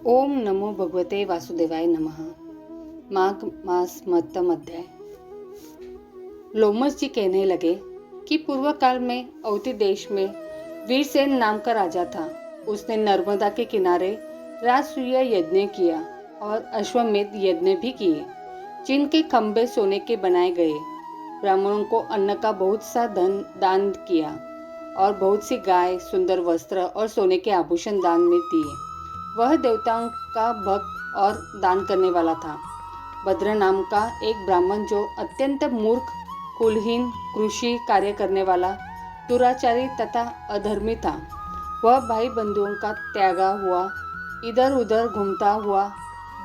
ओम नमो भगवते वासुदेवाय नमः। माघ मास महत्तम अध्याय। लोमस जी कहने लगे कि पूर्व काल में अवती देश में वीरसेन नाम का राजा था। उसने नर्मदा के किनारे राजसूय यज्ञ किया और अश्वमेध यज्ञ भी किए, जिनके खंभे सोने के बनाए गए। ब्राह्मणों को अन्न का बहुत सा धन दान किया और बहुत सी गाय, सुंदर वस्त्र और सोने के आभूषण दान में दिए। वह देवताओं का भक्त और दान करने वाला था। भद्र नाम का एक ब्राह्मण, जो अत्यंत मूर्ख, कुलहीन, कृषि कार्य करने वाला, दुराचारी तथा अधर्मी था, वह भाई बंधुओं का त्यागा हुआ इधर उधर घूमता हुआ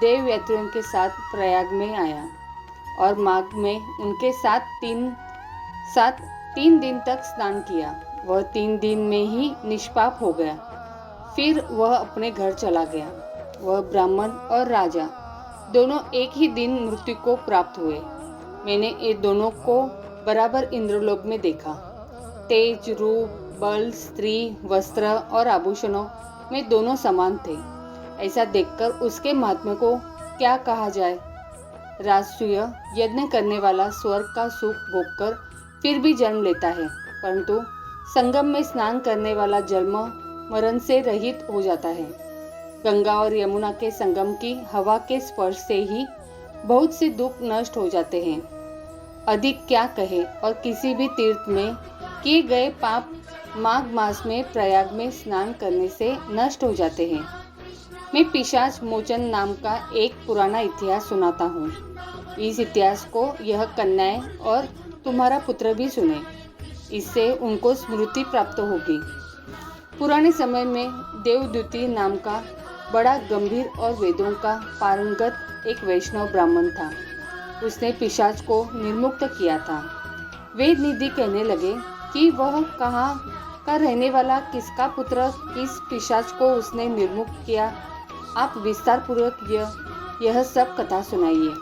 देव यात्रियों के साथ प्रयाग में आया और माघ में उनके साथ तीन दिन तक स्नान किया। वह 3 दिन में ही निष्पाप हो गया। फिर वह अपने घर चला गया। वह ब्राह्मण और राजा दोनों एक ही दिन मृत्यु को प्राप्त हुए। मैंने ये दोनों को बराबर इंद्रलोक में देखा। तेज, रूप, बल, स्त्री, वस्त्र और आभूषणों में दोनों समान थे। ऐसा देखकर उसके महात्म्य को क्या कहा जाए। राजसूय यज्ञ करने वाला स्वर्ग का सुख भोगकर फिर भी जन्म लेता है, परंतु संगम में स्नान करने वाला जन्म मरण से रहित हो जाता है। गंगा और यमुना के संगम की हवा के स्पर्श से ही बहुत से दुख नष्ट हो जाते हैं। अधिक क्या कहे, और किसी भी तीर्थ में किए गए पाप माघ मास में प्रयाग में स्नान करने से नष्ट हो जाते हैं। मैं पिशाच मोचन नाम का एक पुराना इतिहास सुनाता हूँ। इस इतिहास को यह कन्याएं और तुम्हारा पुत्र भी सुने, इससे उनको स्मृति प्राप्त होगी। पुराने समय में देवदूती नाम का बड़ा गंभीर और वेदों का पारंगत एक वैष्णव ब्राह्मण था। उसने पिशाच को निर्मुक्त किया था। वेद निधि कहने लगे कि वह कहाँ का रहने वाला, किसका पुत्र, किस पिशाच को उसने निर्मुक्त किया। आप विस्तार पूर्वक यह सब कथा सुनाइए।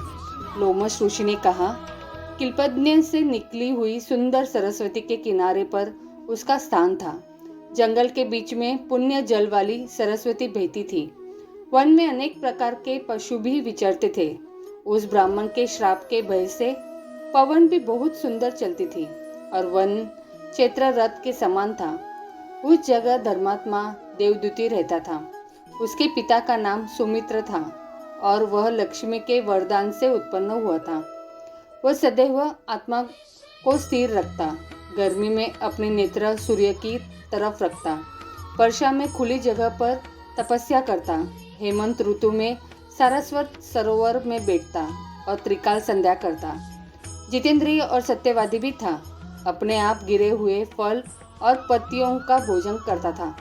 लोमस ऋषि ने कहा, किल्पद्य से निकली हुई सुंदर सरस्वती के किनारे पर उसका स्थान था। जंगल के बीच में पुण्य जल वाली सरस्वती बहती थी। वन में अनेक प्रकार के पशु भी विचरते थे। उस ब्राह्मण के श्राप के भय से पवन भी बहुत सुंदर चलती थी और वन क्षेत्र रथ के समान था। उस जगह धर्मात्मा देवदूती रहता था। उसके पिता का नाम सुमित्र था और वह लक्ष्मी के वरदान से उत्पन्न हुआ था। वह सदैव आत्मा को स्थिर रखता, गर्मी में अपने नेत्र सूर्य की तरफ रखता, वर्षा में खुली जगह पर तपस्या करता, हेमंत ऋतु में सारस्वत सरोवर में बैठता और त्रिकाल संध्या करता। जितेंद्रिय और सत्यवादी भी था। अपने आप गिरे हुए फल और पत्तियों का भोजन करता था।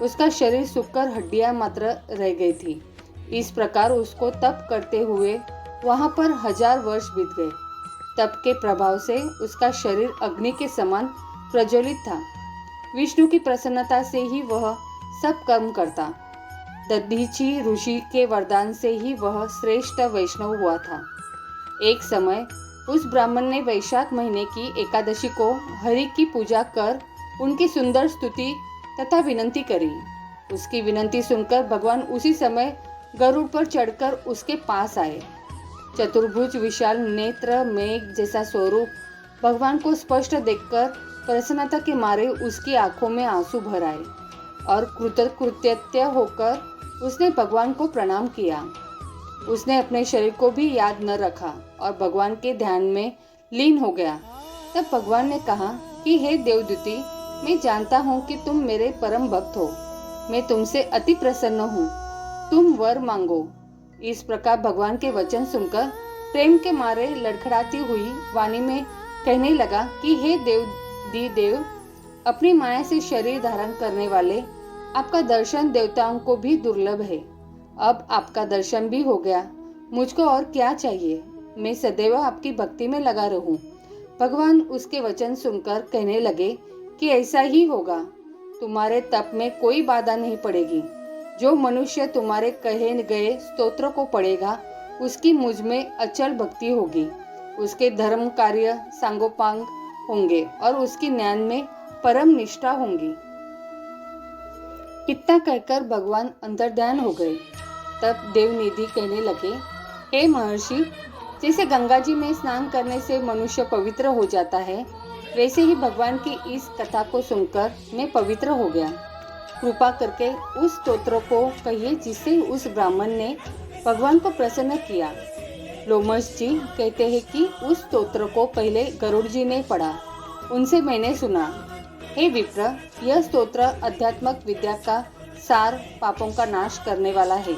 उसका शरीर सूखकर हड्डियां मात्र रह गई थी। इस प्रकार उसको तप करते हुए वहां पर 1000 वर्ष बीत गए। तप के प्रभाव से उसका शरीर अग्नि के समान प्रज्वलित था। विष्णु की प्रसन्नता से ही वह सब कर्म करता। दधीची ऋषि के वरदान से ही वह श्रेष्ठ वैष्णव हुआ था। एक समय उस ब्राह्मण ने वैशाख महीने की एकादशी को हरि की पूजा कर उनकी सुंदर स्तुति तथा विनंती करी। उसकी विनंती सुनकर भगवान उसी समय गरुड़ पर चढ़कर उसके पास आए। चतुर्भुज विशाल नेत्र, मेघ जैसा स्वरूप भगवान को स्पष्ट देखकर प्रसन्नता के मारे उसकी आंखों में आंसू भर आए और कृतकृत्य होकर उसने भगवान को प्रणाम किया। उसने अपने शरीर को भी याद न रखा और भगवान के ध्यान में लीन हो गया। तब भगवान ने कहा कि हे देवदूती, मैं जानता हूँ कि तुम मेरे परम भक्त हो। मैं तुमसे अति प्रसन्न हूँ। तुम वर मांगो। इस प्रकार भगवान के वचन सुनकर प्रेम के मारे लड़खड़ाती हुई वाणी में कहने लगा कि हे देव, अपनी माया से शरीर धारण करने वाले, आपका दर्शन देवताओं को भी दुर्लभ है। अब आपका दर्शन भी हो गया, मुझको और क्या चाहिए। मैं सदैव आपकी भक्ति में लगा रहूं। भगवान उसके वचन सुनकर कहने लगे कि ऐसा ही होगा। तुम्हारे तप में कोई बाधा नहीं पड़ेगी। जो मनुष्य तुम्हारे कहे गए स्तोत्र को पढ़ेगा, उसकी मुझ में अचल भक्ति होगी। उसके धर्म कार्य सांगोपांग होंगे और उसकी ज्ञान में परम निष्ठा होंगी। इतना कहकर भगवान अंतर्ध्यान हो गए। तब देवनिधि कहने लगे, हे महर्षि, जैसे गंगा जी में स्नान करने से मनुष्य पवित्र हो जाता है, वैसे ही भगवान की इस कथा को सुनकर मैं पवित्र हो गया। कृपा करके उस स्तोत्र को कहिए जिससे उस ब्राह्मण ने भगवान को प्रसन्न किया। लोमश जी कहते हैं कि उस स्तोत्र को पहले गरुड़ जी ने पढ़ा, उनसे मैंने सुना। हे विप्र, यह स्तोत्र अध्यात्मक विद्या का सार, पापों का नाश करने वाला है।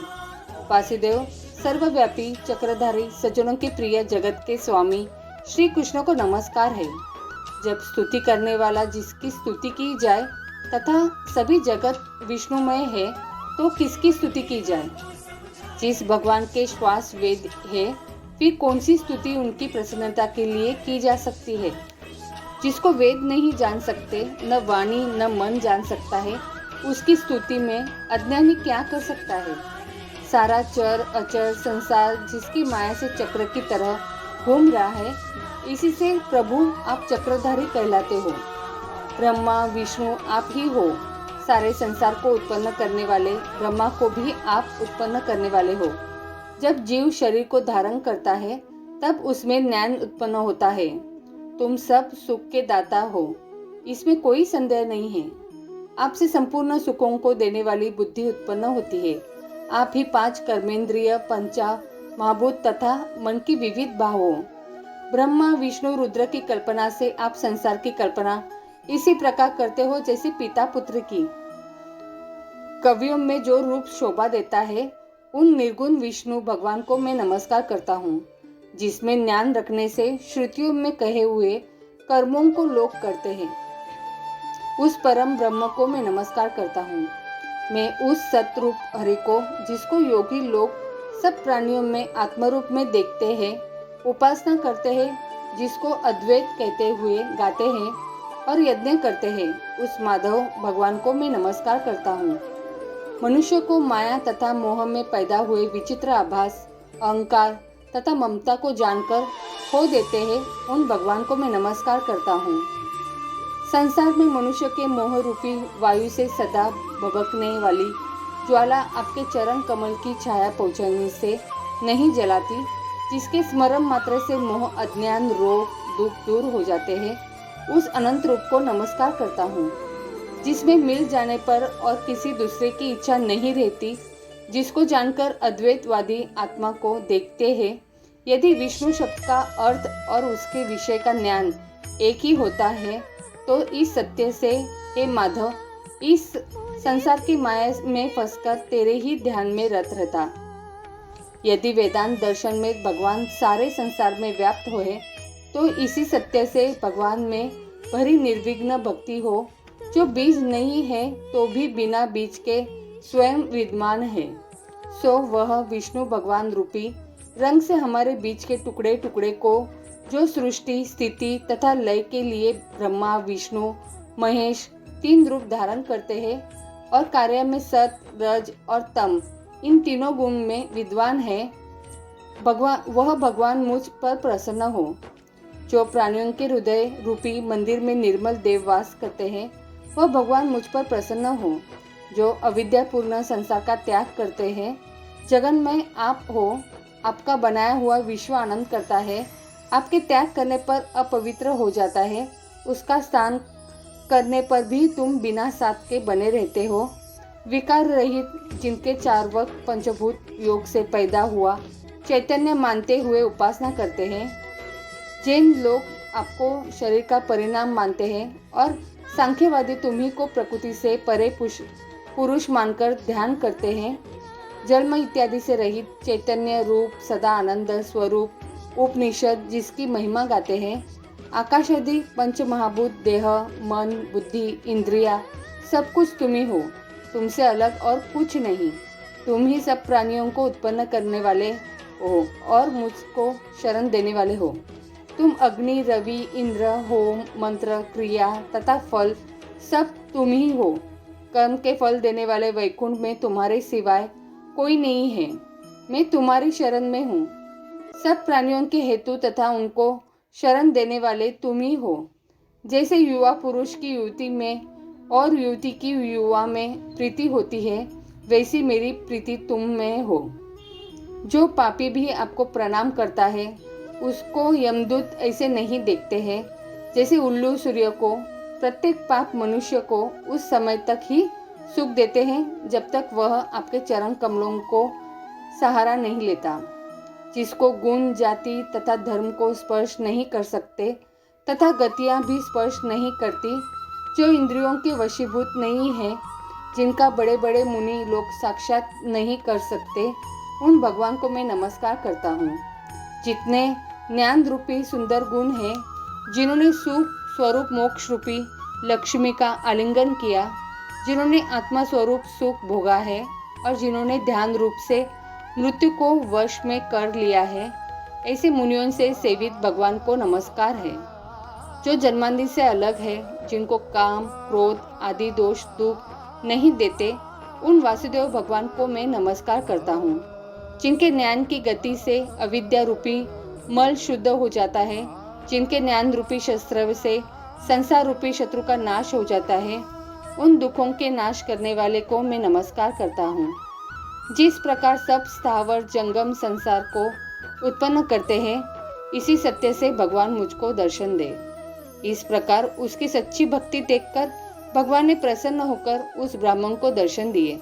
वासुदेव, सर्वव्यापी, चक्रधारी, सज्जनों के प्रिय, जगत के स्वामी श्री कृष्ण को नमस्कार है। जब स्तुति करने वाला जिसकी स्तुति की जाए तथा सभी जगत विष्णुमय है, तो किसकी स्तुति की जाए? जिस भगवान के श्वास वेद है, फिर कौन सी स्तुति उनकी प्रसन्नता के लिए की जा सकती है? जिसको वेद नहीं जान सकते, न वाणी न मन जान सकता है, उसकी स्तुति में अज्ञानी क्या कर सकता है? सारा चर अचर संसार जिसकी माया से चक्र की तरह घूम रहा है, इसी से प्रभु आप चक्रधारी कहलाते हो। ब्रह्मा विष्णु आप ही हो। सारे संसार को उत्पन्न करने वाले ब्रह्मा को भी आप उत्पन्न करने वाले हो। जब जीव शरीर को धारण करता है, तब उसमें ज्ञान उत्पन्न होता है। तुम सब सुख के दाता हो, इसमें कोई संदेह नहीं है। आपसे संपूर्ण सुखों को देने वाली बुद्धि उत्पन्न होती है। आप ही 5 कर्मेंद्रिय, पंचा महाभूत तथा मन की विविध भाव हो। ब्रह्मा विष्णु रुद्र की कल्पना से आप संसार की कल्पना इसी प्रकार करते हो जैसे पिता पुत्र की। कवियों में जो रूप शोभा देता है, उन निर्गुण विष्णु भगवान को मैं नमस्कार करता हूँ, जिसमें ज्ञान रखने से श्रुतियों में कहे हुए कर्मों को लोग करते हैं। उस परम ब्रह्म को मैं नमस्कार करता हूँ। मैं उस सतरूप हरि को, जिसको योगी लोग सब प्राणियों में आत्मरूप में देखते हैं, उपासना करते हैं, जिसको अद्वैत कहते हुए गाते हैं और यज्ञ करते हैं, उस माधव भगवान को मैं नमस्कार करता हूँ। मनुष्य को माया तथा मोह में पैदा हुए विचित्र आभास, अहंकार तथा ममता को जानकर खो देते हैं, उन भगवान को मैं नमस्कार करता हूँ। संसार में मनुष्य के मोह रूपी वायु से सदा भभकने वाली ज्वाला आपके चरण कमल की छाया पहुँचाने से नहीं जलाती, जिसके स्मरण मात्र से मोह, अज्ञान, रोग, दुख दूर हो जाते हैं, उस अनंत रूप को नमस्कार करता हूँ। जिसमें मिल जाने पर और किसी दूसरे की इच्छा नहीं रहती, जिसको जानकर अद्वैतवादी आत्मा को देखते हैं। यदि विष्णु शब्द का अर्थ और उसके विषय का ज्ञान एक ही होता है, तो इस सत्य से, हे माधव, इस संसार की माया में फंसकर तेरे ही ध्यान में रत रहता। यदि वेदांत दर्शन में भगवान सारे संसार में व्याप्त होए, तो इसी सत्य से भगवान में भरी निर्विघ्न भक्ति हो, जो बीज नहीं है तो भी बिना बीज के स्वयं विद्यमान है। सो वह विष्णु भगवान रूपी रंग से हमारे बीच के टुकड़े टुकड़े को, जो सृष्टि स्थिति तथा लय के लिए ब्रह्मा विष्णु महेश 3 रूप धारण करते हैं और कार्य में सत रज और तम इन तीनों गुण में विद्वान है, वह भगवान मुझ पर प्रसन्न हो। जो प्राणियों के हृदय रूपी मंदिर में निर्मल देव वास करते हैं, वह भगवान मुझ पर प्रसन्न हो। जो अविद्यापूर्ण संसार का त्याग करते हैं, जगन में आप हो, आपका बनाया हुआ विश्व आनंद करता है, आपके त्याग करने पर अपवित्र हो जाता है, उसका स्थान करने पर भी तुम बिना साथ के बने रहते हो। विकार रहित, जिनके 4 वक्त पंचभूत योग से पैदा हुआ चैतन्य मानते हुए उपासना करते हैं। जैन लोग आपको शरीर का परिणाम मानते हैं और सांख्यवादी तुम्ही को प्रकृति से परे पुरुष मानकर ध्यान करते हैं। जन्म इत्यादि से रहित चैतन्य रूप सदा आनंद स्वरूप उपनिषद जिसकी महिमा गाते हैं। आकाश आदि पंच महाभूत, देह, मन, बुद्धि, इंद्रिया सब कुछ तुम ही हो, तुमसे अलग और कुछ नहीं। तुम ही सब प्राणियों को उत्पन्न करने वाले हो और मुझको शरण देने वाले हो। तुम अग्नि, रवि, इंद्र, होम, मंत्र, क्रिया तथा फल सब तुम ही हो। कर्म के फल देने वाले वैकुंठ में तुम्हारे सिवाय कोई नहीं है। मैं तुम्हारी शरण में हूँ। सब प्राणियों के हेतु तथा उनको शरण देने वाले तुम ही हो। जैसे युवा पुरुष की युवती में और युवती की युवा में प्रीति होती है, वैसी मेरी प्रीति तुम में हो। जो पापी भी आपको प्रणाम करता है उसको यमदूत ऐसे नहीं देखते हैं जैसे उल्लू सूर्य को। प्रत्येक पाप मनुष्य को उस समय तक ही सुख देते हैं जब तक वह आपके चरण कमलों को सहारा नहीं लेता। जिसको गुण, जाति तथा धर्म को स्पर्श नहीं कर सकते तथा गतियाँ भी स्पर्श नहीं करती, जो इंद्रियों के वशीभूत नहीं है, जिनका बड़े बड़े मुनि लोग साक्षात नहीं कर सकते, उन भगवान को मैं नमस्कार करता हूँ। जितने ज्ञान रूपी सुंदर गुण हैं, जिन्होंने सुख स्वरूप मोक्ष रूपी लक्ष्मी का आलिंगन किया, जिन्होंने आत्मा स्वरूप सुख भोगा है और जिन्होंने ध्यान रूप से मृत्यु को वश में कर लिया है, ऐसे मुनियों से सेवित भगवान को नमस्कार है। जो जन्मांधि से अलग है, जिनको काम, क्रोध आदि दोष दुख नहीं देते, उन वासुदेव भगवान को मैं नमस्कार करता हूँ। जिनके ज्ञान की गति से अविद्या रूपी मल शुद्ध हो जाता है, जिनके ज्ञान रूपी शस्त्र से संसार रूपी शत्रु का नाश हो जाता है, उन दुखों के नाश करने वाले को मैं नमस्कार करता हूँ। जिस प्रकार सब स्थावर जंगम संसार को उत्पन्न करते हैं, इसी सत्य से भगवान मुझको दर्शन दे। इस प्रकार उसकी सच्ची भक्ति देखकर भगवान ने प्रसन्न होकर उस ब्राह्मण को दर्शन दिए।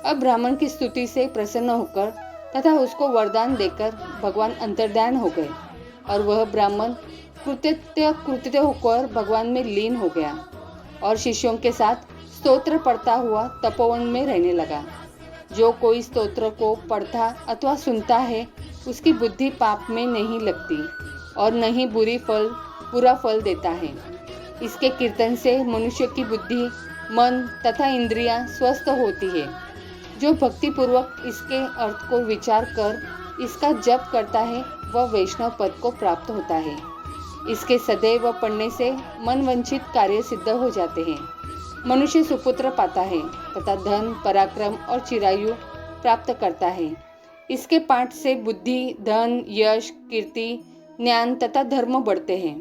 अब ब्राह्मण की स्तुति से प्रसन्न होकर तथा उसको वरदान देकर भगवान अंतर्ध्यान हो गए और वह ब्राह्मण कृत्य होकर भगवान में लीन हो गया और शिष्यों के साथ स्तोत्र पढ़ता हुआ तपोवन में रहने लगा। जो कोई स्तोत्र को पढ़ता अथवा सुनता है, उसकी बुद्धि पाप में नहीं लगती और न ही बुरा फल देता है। इसके कीर्तन से मनुष्य की बुद्धि, मन तथा इंद्रियां स्वस्थ होती है। जो भक्ति पूर्वक इसके अर्थ को विचार कर इसका जप करता है, वह वैष्णव पद को प्राप्त होता है। इसके सदैव पढ़ने से मन वंचित कार्य सिद्ध हो जाते हैं। मनुष्य सुपुत्र पाता है तथा धन, पराक्रम और चिरायु प्राप्त करता है। इसके पाठ से बुद्धि, धन, यश, कीर्ति, ज्ञान तथा धर्म बढ़ते हैं।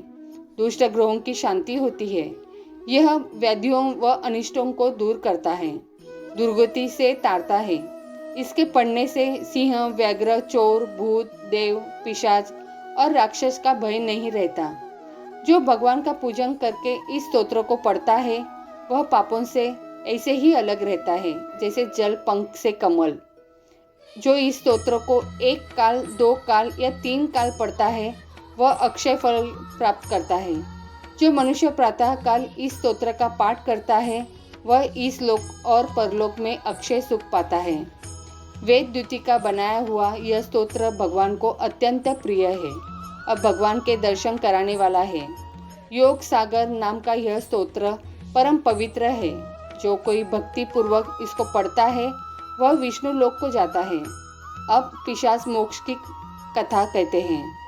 दुष्ट ग्रहों की शांति होती है। यह व्याधियों व अनिष्टों को दूर करता है, दुर्गति से तारता है। इसके पढ़ने से सिंह, व्याघ्र, चोर, भूत, देव, पिशाच और राक्षस का भय नहीं रहता। जो भगवान का पूजन करके इस स्तोत्र को पढ़ता है, वह पापों से ऐसे ही अलग रहता है जैसे जल पंख से कमल। जो इस स्तोत्र को 1 काल, 2 काल या 3 काल पढ़ता है, वह अक्षय फल प्राप्त करता है। जो मनुष्य प्रातः काल इस स्तोत्र का पाठ करता है, वह इस लोक और परलोक में अक्षय सुख पाता है। वेद द्युति का बनाया हुआ यह स्तोत्र भगवान को अत्यंत प्रिय है। अब भगवान के दर्शन कराने वाला है। योग सागर नाम का यह स्तोत्र परम पवित्र है। जो कोई भक्ति पूर्वक इसको पढ़ता है, वह विष्णु लोक को जाता है। अब पिशाच मोक्ष की कथा कहते हैं।